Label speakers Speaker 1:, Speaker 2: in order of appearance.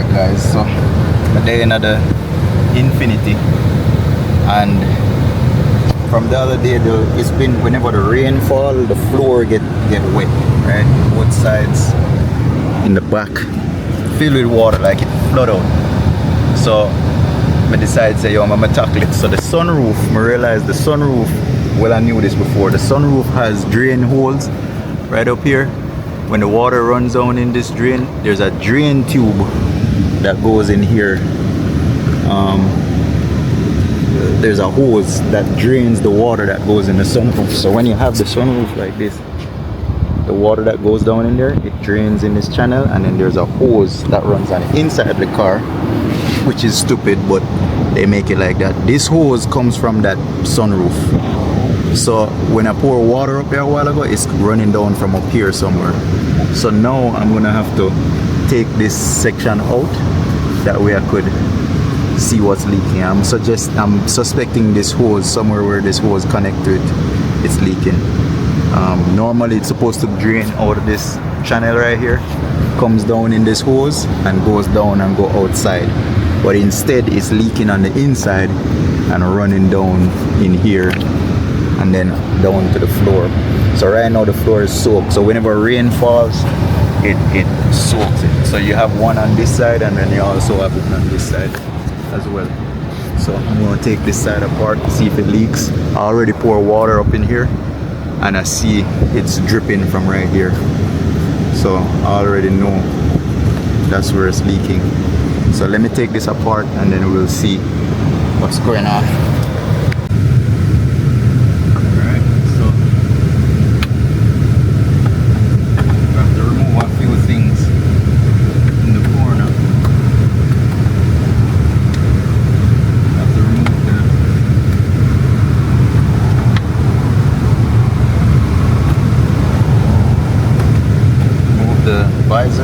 Speaker 1: Alright guys, so a day in the Infinity, and from the other day it's been, whenever the rain fall, the floor get wet, right? Both sides in the back filled with water, like it flood out. So I decided to say, yo, I'm gonna tackle it. So the sunroof, I realized the sunroof, well, I knew this before, the sunroof has drain holes right up here. When the water runs down in this drain, there's a drain tube that goes in here. There's a hose that drains the water that goes in the sunroof. So when you have the sunroof like this, the water that goes down in there, it drains in this channel, and then there's a hose that runs on the inside of the car, which is stupid, but they make it like that. This hose comes from that sunroof. So when I pour water up there a while ago, it's running down from up here somewhere. So now I'm gonna have to take this section out, that way I could see what's leaking. I'm suspecting this hose, somewhere where this hose connects to it, it's leaking. Normally it's supposed to drain out of this channel right here, comes down in this hose and goes down and go outside, but instead it's leaking on the inside and running down in here and then down to the floor. So right now the floor is soaked, so whenever rain falls, it soaks it. So you have one on this side, and then you also have it on this side as well. So I'm going to take this side apart, see if it leaks. I already pour water up in here, and I see it's dripping from right here. So I already know that's where it's leaking. So let me take this apart, and then we'll see what's going on. Visor.